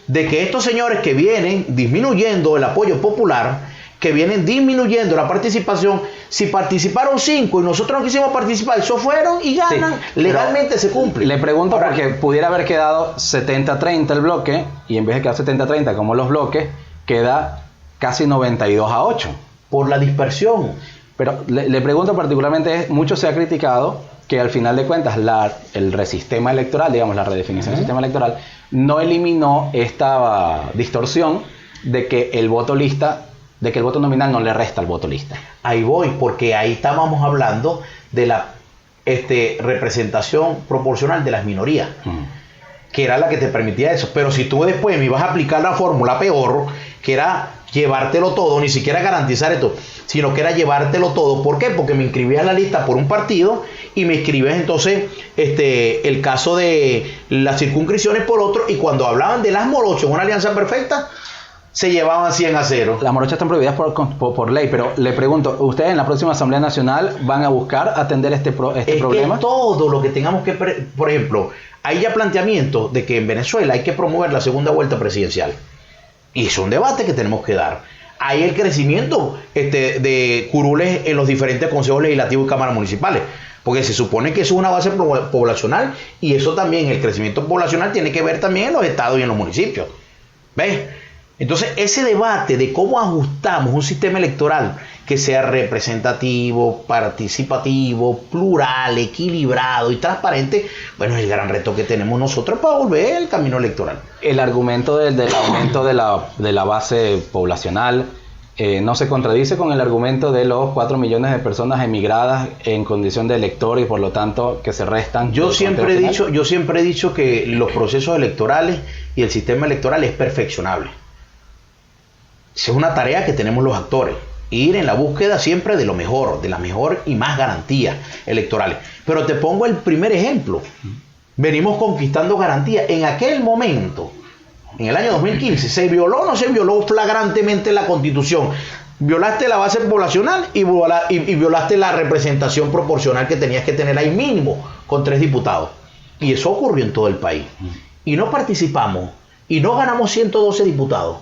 de que estos señores que vienen disminuyendo el apoyo popular, que vienen disminuyendo la participación, si participaron 5 y nosotros no quisimos participar, eso fueron y ganan, sí, legalmente se cumple. Le pregunto ahora, porque pudiera haber quedado 70-30 el bloque, y en vez de quedar 70-30 como los bloques, queda casi 92-8. Por la dispersión. Pero le pregunto particularmente, mucho se ha criticado que al final de cuentas el sistema electoral, digamos la redefinición del sistema electoral, no eliminó esta distorsión de que el voto nominal no le resta al voto lista. Ahí voy, porque ahí estábamos hablando de la representación proporcional de las minorías, que era la que te permitía eso. Pero si tú después me ibas a aplicar la fórmula peor, que era llevártelo todo, ni siquiera garantizar esto, sino que era llevártelo todo. ¿Por qué? Porque me inscribías en la lista por un partido y me escribías entonces el caso de las circunscripciones por otro, y cuando hablaban de las morochas, una alianza perfecta, se llevaban 100-0. Las morochas están prohibidas por ley, pero le pregunto, ¿ustedes en la próxima Asamblea Nacional van a buscar atender este problema? Que todo lo que tengamos que... Por ejemplo, hay ya planteamientos de que en Venezuela hay que promover la segunda vuelta presidencial. Y es un debate que tenemos que dar. Hay el crecimiento de curules en los diferentes consejos legislativos y cámaras municipales. Porque se supone que eso es una base poblacional y eso también, el crecimiento poblacional tiene que ver también en los estados y en los municipios. ¿Ves? Entonces, ese debate de cómo ajustamos un sistema electoral que sea representativo, participativo, plural, equilibrado y transparente, bueno, es el gran reto que tenemos nosotros para volver al camino electoral. El argumento del aumento de la base poblacional no se contradice con el argumento de los 4 millones de personas emigradas en condición de elector y por lo tanto que se restan. Yo siempre he dicho que los procesos electorales y el sistema electoral es perfeccionable. Es una tarea que tenemos los actores, ir en la búsqueda siempre de lo mejor, de la mejor y más garantías electorales. Pero te pongo el primer ejemplo. Venimos conquistando garantías. En aquel momento, en el año 2015, ¿se violó o no se violó flagrantemente la Constitución? Violaste la base poblacional y violaste la representación proporcional que tenías que tener ahí mínimo con 3 diputados. Y eso ocurrió en todo el país. Y no participamos y no ganamos 112 diputados.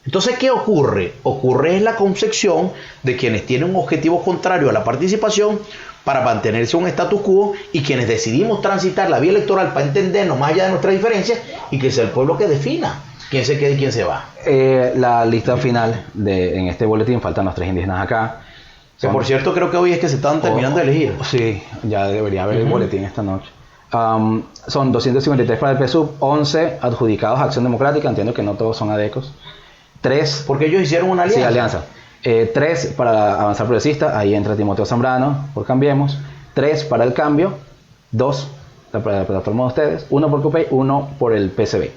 Entonces, ¿qué ocurre? Ocurre es la concepción de quienes tienen un objetivo contrario a la participación para mantenerse un status quo y quienes decidimos transitar la vía electoral para entendernos más allá de nuestras diferencias y que sea el pueblo que defina quién se queda y quién se va. La lista final en este boletín, faltan los 3 indígenas acá. Que por cierto, creo que hoy es que se están terminando de elegir. Sí, ya debería haber el boletín esta noche. Son 253 para el PSUV, 11 adjudicados a Acción Democrática, entiendo que no todos son ADECOS. 3, porque ellos hicieron una alianza. Sí, alianza. 3 para Avanzar Progresista, ahí entra Timoteo Zambrano por Cambiemos. 3 para El Cambio, 2 para la plataforma de ustedes, 1 por CUPEI, 1 por el PSB.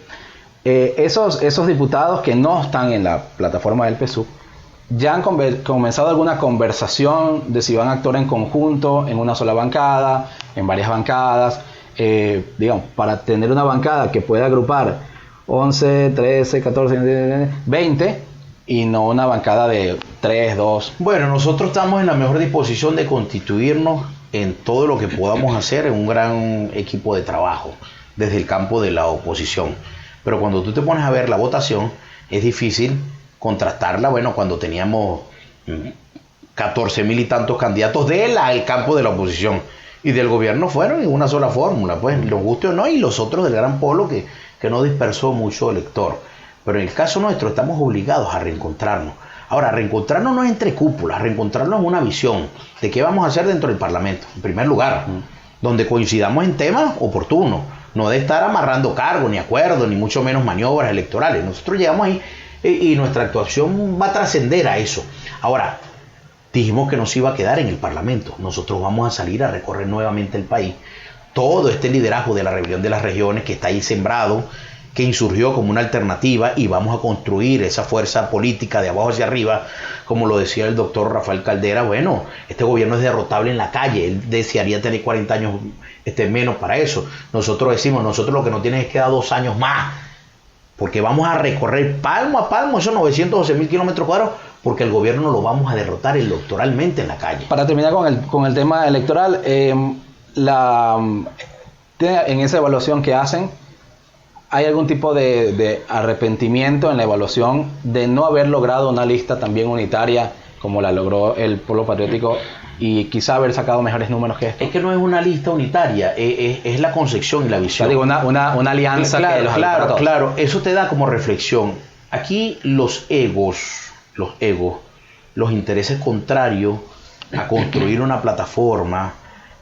Esos diputados que no están en la plataforma del PSUV ya han comenzado alguna conversación de si van a actuar en conjunto, en una sola bancada, en varias bancadas, digamos, para tener una bancada que pueda agrupar 11, 13, 14, 20 y no una bancada de 3, 2. Bueno, nosotros estamos en la mejor disposición de constituirnos en todo lo que podamos hacer en un gran equipo de trabajo desde el campo de la oposición. Pero cuando tú te pones a ver la votación, es difícil contrastarla, bueno, cuando teníamos 14,000 y tantos candidatos al campo de la oposición y del gobierno fueron en una sola fórmula, pues los guste o no, y los otros del gran polo que no dispersó mucho el elector. Pero en el caso nuestro estamos obligados a reencontrarnos. Ahora, reencontrarnos no es entre cúpulas, reencontrarnos en una visión de qué vamos a hacer dentro del Parlamento, en primer lugar, donde coincidamos en temas oportunos, no de estar amarrando cargos, ni acuerdos, ni mucho menos maniobras electorales. Nosotros llegamos ahí y nuestra actuación va a trascender a eso. Ahora, dijimos que nos iba a quedar en el Parlamento. Nosotros vamos a salir a recorrer nuevamente el país. Todo este liderazgo de la Rebelión de las Regiones que está ahí sembrado, que insurgió como una alternativa, y vamos a construir esa fuerza política de abajo hacia arriba, como lo decía el doctor Rafael Caldera. Bueno, este gobierno es derrotable en la calle, él desearía tener 40 años menos para eso. Nosotros decimos, nosotros lo que nos tienen es que dar 2 años más, porque vamos a recorrer palmo a palmo esos 912,000 kilómetros cuadrados, porque el gobierno lo vamos a derrotar electoralmente en la calle. Para terminar con el tema electoral, en esa evaluación que hacen, ¿hay algún tipo de arrepentimiento en la evaluación de no haber logrado una lista también unitaria como la logró el Polo Patriótico y quizá haber sacado mejores números que esto? Es que no es una lista unitaria, es la concepción y la visión. O sea, digo, una alianza que los agrupa a todos. Claro, eso te da como reflexión. Aquí los egos, los intereses contrarios a construir una plataforma,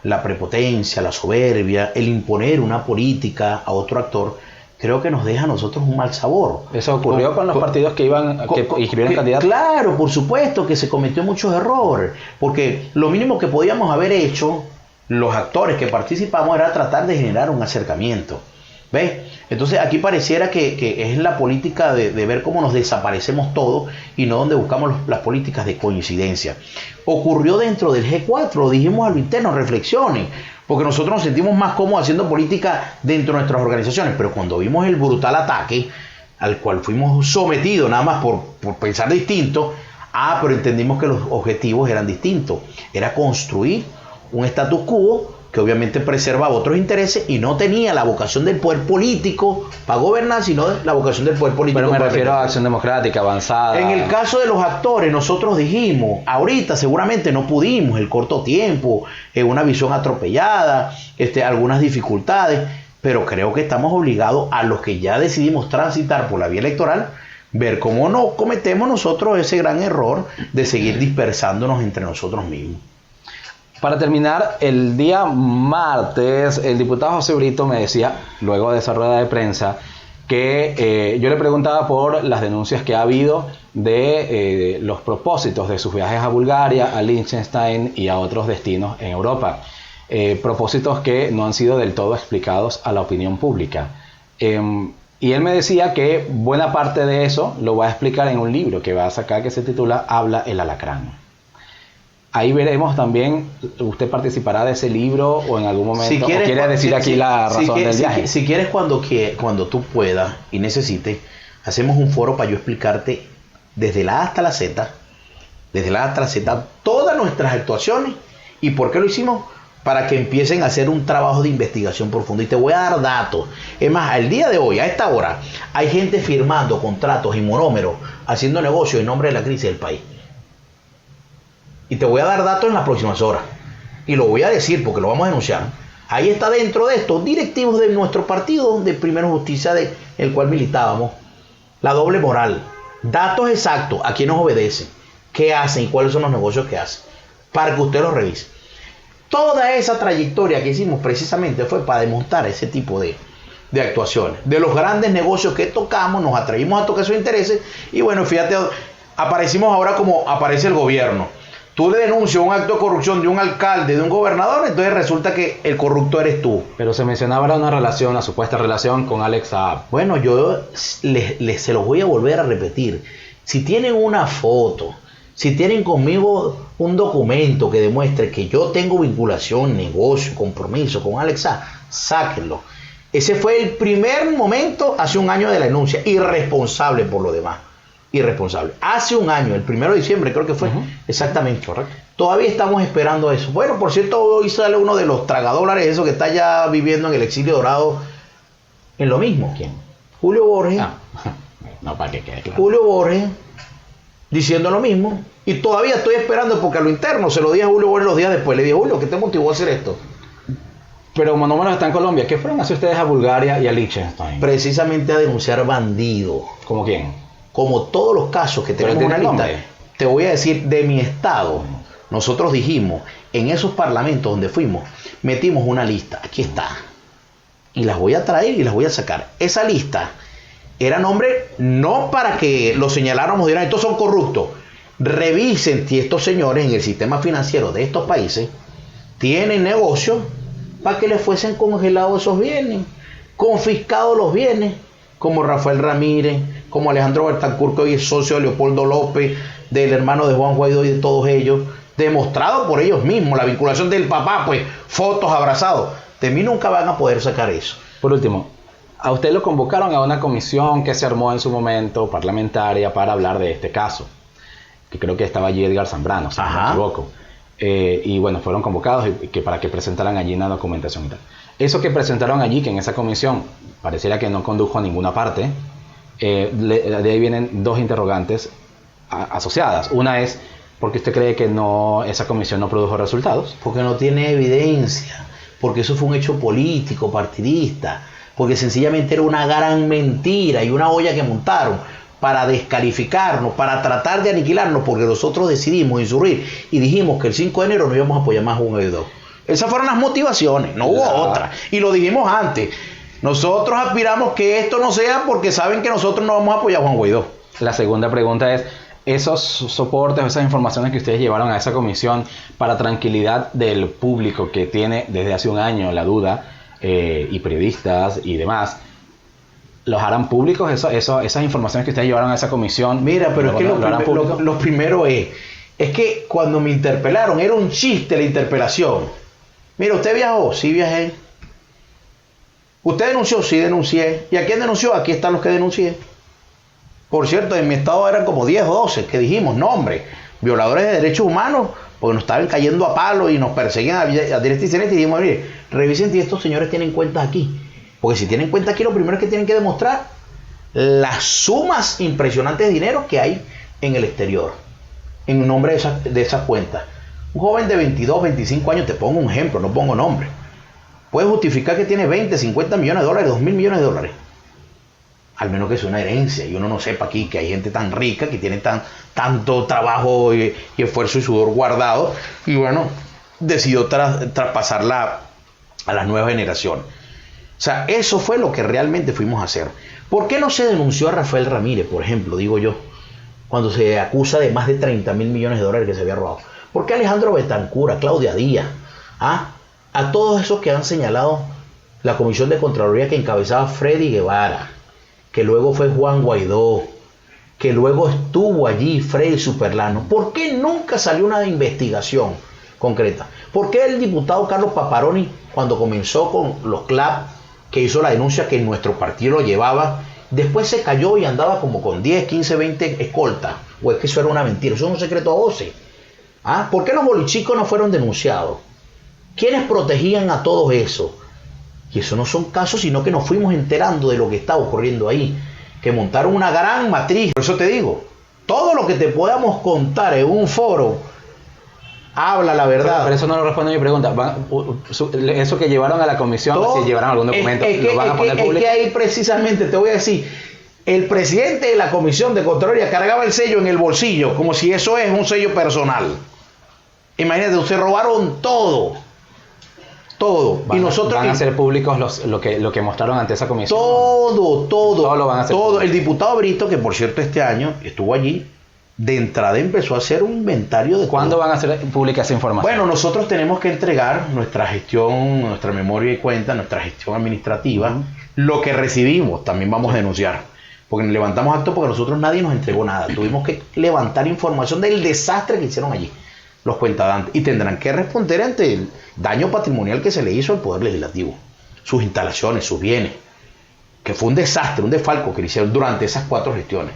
la prepotencia, la soberbia, el imponer una política a otro actor, creo que nos deja a nosotros un mal sabor. Eso ocurrió con los partidos que inscribieron candidatos. Claro, por supuesto que se cometió muchos errores, porque lo mínimo que podíamos haber hecho los actores que participamos era tratar de generar un acercamiento. ¿Ves? Entonces aquí pareciera que es la política de ver cómo nos desaparecemos todos y no donde buscamos las políticas de coincidencia. Ocurrió dentro del G4, lo dijimos a lo interno, reflexionen, porque nosotros nos sentimos más cómodos haciendo política dentro de nuestras organizaciones, pero cuando vimos el brutal ataque al cual fuimos sometidos nada más por pensar distinto. Pero entendimos que los objetivos eran distintos. Era construir un status quo que obviamente preservaba otros intereses y no tenía la vocación del poder político para gobernar, sino la vocación del poder político. Pero me refiero a acción democrática avanzada. En el caso de los actores, nosotros dijimos, ahorita seguramente no pudimos, el corto tiempo, una visión atropellada, algunas dificultades, pero creo que estamos obligados a los que ya decidimos transitar por la vía electoral, ver cómo no cometemos nosotros ese gran error de seguir dispersándonos entre nosotros mismos. Para terminar, el día martes, el diputado José Brito me decía, luego de esa rueda de prensa, que yo le preguntaba por las denuncias que ha habido de los propósitos de sus viajes a Bulgaria, a Liechtenstein y a otros destinos en Europa. Propósitos que no han sido del todo explicados a la opinión pública. Y él me decía que buena parte de eso lo va a explicar en un libro que va a sacar que se titula Habla el alacrán. Ahí veremos también, ¿usted participará de ese libro o en algún momento? Si quieres, ¿o quiere decir aquí la razón del viaje? Si quieres, cuando tú puedas y necesites, hacemos un foro para yo explicarte desde la A hasta la Z, todas nuestras actuaciones y por qué lo hicimos, para que empiecen a hacer un trabajo de investigación profunda. Y te voy a dar datos. Es más, al día de hoy, a esta hora, hay gente firmando contratos y monómeros, haciendo negocios en nombre de la crisis del país. Y te voy a dar datos en las próximas horas. Y lo voy a decir porque lo vamos a denunciar. Ahí está dentro de estos directivos de nuestro partido de Primero Justicia, el cual militábamos. La doble moral. Datos exactos a quién nos obedece, qué hacen y cuáles son los negocios que hacen. Para que usted los revise. Toda esa trayectoria que hicimos precisamente fue para demostrar ese tipo de actuaciones. De los grandes negocios que tocamos, nos atrevimos a tocar esos intereses. Y bueno, fíjate, aparecimos ahora como aparece el gobierno. Tú le denuncias un acto de corrupción de un alcalde, de un gobernador, entonces resulta que el corrupto eres tú. Pero se mencionaba una supuesta relación con Alex Saab. Bueno, yo se los voy a volver a repetir. Si tienen una foto, si tienen conmigo un documento que demuestre que yo tengo vinculación, negocio, compromiso con Alex Saab, sáquenlo. Ese fue el primer momento hace un año de la denuncia, irresponsable por lo demás. Irresponsable. Hace un año, el 1 de diciembre creo que fue, exactamente. Correcto. Todavía estamos esperando eso. Bueno, por cierto, hoy sale uno de los tragadólares, eso que está ya viviendo en el exilio dorado, en lo mismo. ¿Quién? Julio Borges. No, para que quede claro. Julio Borges, diciendo lo mismo. Y todavía estoy esperando porque a lo interno se lo dije a Julio Borges los días después. Le dije, Julio, ¿qué te motivó a hacer esto? Pero monómeros está en Colombia. ¿Qué fueron a hacer ustedes a Bulgaria y a Liechtenstein? Precisamente a denunciar bandidos. ¿Cómo quién? Como todos los casos que tenemos en una lista, te voy a decir de mi estado. Nosotros dijimos, en esos parlamentos donde fuimos, metimos una lista. Aquí está. Y las voy a traer y las voy a sacar. Esa lista era nombre no para que lo señaláramos y dirán, estos son corruptos. Revisen si estos señores en el sistema financiero de estos países tienen negocios para que les fuesen congelados esos bienes, confiscados los bienes, como Rafael Ramírez, como Alejandro Bertancur, que hoy es socio de Leopoldo López, del hermano de Juan Guaidó y de todos ellos, demostrado por ellos mismos, la vinculación del papá, pues fotos abrazados. De mí nunca van a poder sacar eso. Por último, a usted lo convocaron a una comisión que se armó en su momento, parlamentaria, para hablar de este caso, que creo que estaba allí Edgar Zambrano, si no me equivoco. Y bueno, fueron convocados para que presentaran allí una documentación y tal. Eso que presentaron allí, que en esa comisión pareciera que no condujo a ninguna parte, de ahí vienen dos interrogantes asociadas. Una es, ¿por qué usted cree que esa comisión no produjo resultados? Porque no tiene evidencia, porque eso fue un hecho político, partidista, porque sencillamente era una gran mentira y una olla que montaron para descalificarnos, para tratar de aniquilarnos, porque nosotros decidimos insurgir y dijimos que el 5 de enero no íbamos a apoyar más a Juan Guaidó. Esas fueron las motivaciones, no hubo otra. Y lo dijimos antes. Nosotros aspiramos que esto no sea porque saben que nosotros no vamos a apoyar a Juan Guaidó. La segunda pregunta es, esos soportes, esas informaciones que ustedes llevaron a esa comisión para tranquilidad del público que tiene desde hace un año la duda, y periodistas y demás, ¿los harán públicos esas informaciones que ustedes llevaron a esa comisión? Mira, pero es que lo primero es que cuando me interpelaron era un chiste la interpelación. Mira, ¿usted viajó? Sí viajé. ¿Usted denunció? Sí denuncié. ¿Y a quién denunció? Aquí están los que denuncié. Por cierto, en mi estado eran como 10 o 12 que dijimos, no hombre, violadores de derechos humanos, porque nos estaban cayendo a palo y nos perseguían a diestra y siniestra, y dijimos, mire, revisen si estos señores tienen cuentas aquí. Porque si tienen cuentas aquí, lo primero es que tienen que demostrar las sumas impresionantes de dinero que hay en el exterior, en nombre de esas cuentas. Un joven de 22, 25 años, te pongo un ejemplo, no pongo nombre, puede justificar que tiene 20, 50 millones de dólares, 2.000 millones de dólares. Al menos que sea una herencia y uno no sepa aquí que hay gente tan rica que tiene tanto trabajo y esfuerzo y sudor guardado, y bueno, decidió traspasarla a las nuevas generaciones. O sea, eso fue lo que realmente fuimos a hacer. ¿Por qué no se denunció a Rafael Ramírez, por ejemplo, digo yo, cuando se acusa de más de 30.000 millones de dólares que se había robado? ¿Por qué Alejandro Betancur, a Claudia Díaz, a todos esos que han señalado la Comisión de Contraloría que encabezaba Freddy Guevara, que luego fue Juan Guaidó, que luego estuvo allí Freddy Superlano? ¿Por qué nunca salió una investigación concreta? ¿Por qué el diputado Carlos Paparoni, cuando comenzó con los CLAP, que hizo la denuncia que nuestro partido lo llevaba, después se cayó y andaba como con 10, 15, 20 escoltas? ¿O es que eso era una mentira? Eso es un secreto a voces. ¿Por qué los bolichicos no fueron denunciados? ¿Quiénes protegían a todos esos? Y eso no son casos, sino que nos fuimos enterando de lo que estaba ocurriendo ahí, que montaron una gran matriz. Por eso te digo, todo lo que te podamos contar en un foro, habla la verdad. Pero eso no lo responde a mi pregunta. Eso que llevaron a la comisión, si llevaron algún documento, ¿lo van a poner público? Es que ahí precisamente te voy a decir, el presidente de la Comisión de Contraloría cargaba el sello en el bolsillo, como si eso es un sello personal. Imagínate, se robaron todo. Y nosotros van a ser públicos lo que mostraron ante esa comisión. Todo lo van a hacer todo. El diputado Brito, que por cierto este año estuvo allí, de entrada empezó a hacer un inventario de ¿Cuándo van a hacer pública esa información? Bueno, nosotros tenemos que entregar nuestra gestión, nuestra memoria y cuenta, nuestra gestión administrativa. Lo que recibimos también vamos a denunciar, porque levantamos actos porque nosotros nadie nos entregó nada. Tuvimos que levantar información del desastre que hicieron allí los cuentadantes, y tendrán que responder ante el daño patrimonial que se le hizo al Poder Legislativo, sus instalaciones, sus bienes, que fue un desastre, un desfalco que le hicieron durante esas 4 gestiones.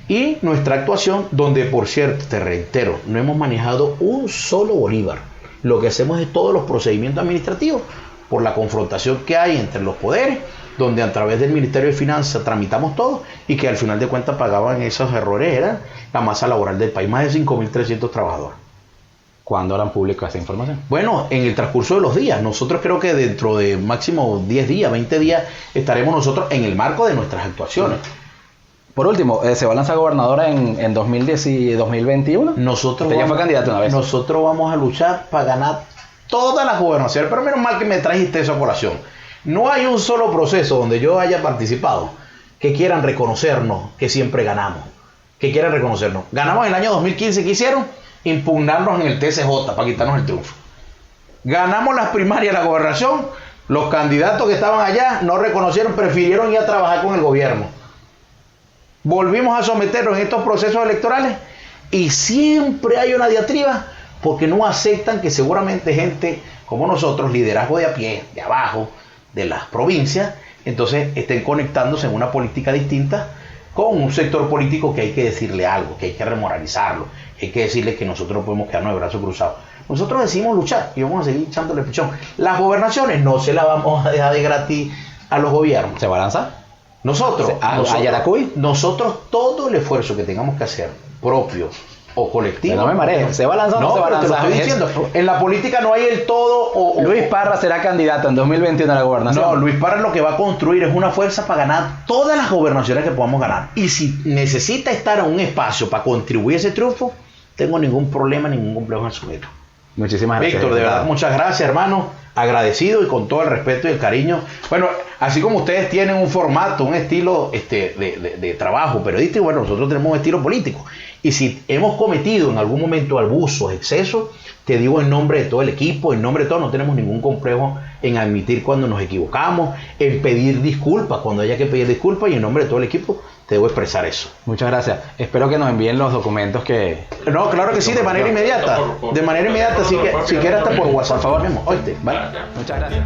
Y nuestra actuación, donde por cierto, te reitero, no hemos manejado un solo bolívar. Lo que hacemos es todos los procedimientos administrativos por la confrontación que hay entre los poderes, donde a través del Ministerio de Finanzas tramitamos todo, y que al final de cuentas pagaban esos errores, era la masa laboral del país, más de 5.300 trabajadores. ¿Cuándo harán pública esa información? Bueno, en el transcurso de los días. Nosotros creo que dentro de máximo 10 días, 20 días, estaremos nosotros en el marco de nuestras actuaciones. Por último, ¿se va a lanzar gobernadora en 2010 y 2021? Nosotros ya fue candidato una vez. Nosotros vamos a luchar para ganar todas las gobernaciones, pero menos mal que me trajiste esa colación. No hay un solo proceso donde yo haya participado que quieran reconocernos que siempre ganamos. Que quieran reconocernos. Ganamos en el año 2015, ¿qué hicieron? Impugnarnos en el TSJ para quitarnos el triunfo. Ganamos las primarias de la gobernación, los candidatos que estaban allá no reconocieron, prefirieron ir a trabajar con el gobierno. Volvimos a someternos en estos procesos electorales y siempre hay una diatriba porque no aceptan que seguramente gente como nosotros, liderazgo de a pie, de abajo, de las provincias, entonces estén conectándose en una política distinta con un sector político que hay que decirle algo, que hay que remoralizarlo, que hay que decirle que nosotros no podemos quedarnos de brazos cruzados. Nosotros decidimos luchar y vamos a seguir echándole pichón. Las gobernaciones no se las vamos a dejar de gratis a los gobiernos. ¿Se va a lanzar? Nosotros, ¿A Yaracuy? Nosotros todo el esfuerzo que tengamos que hacer, propio o colectivo. Pero no me marees, ¿se va a lanzar o no se va a lanzar? Te lo estoy diciendo. En la política no hay el todo Luis Parra será candidato en 2021 a la gobernación. No, Luis Parra lo que va a construir es una fuerza para ganar todas las gobernaciones que podamos ganar. Y si necesita estar en un espacio para contribuir a ese triunfo, tengo ningún problema, ningún complejo en sujeto. Muchísimas gracias. Víctor, de verdad, muchas gracias, hermano. Agradecido y con todo el respeto y el cariño. Bueno, así como ustedes tienen un formato, un estilo de trabajo periodístico, bueno, nosotros tenemos un estilo político. Y si hemos cometido en algún momento abusos, excesos, te digo en nombre de todo el equipo, en nombre de todo, no tenemos ningún complejo en admitir cuando nos equivocamos, en pedir disculpas cuando haya que pedir disculpas, y en nombre de todo el equipo te debo expresar eso. Muchas gracias. Espero que nos envíen los documentos que... No, claro que sí, de manera inmediata. De manera inmediata, si quieres hasta por WhatsApp. Por favor, mismo. Oíste, ¿vale? Muchas gracias.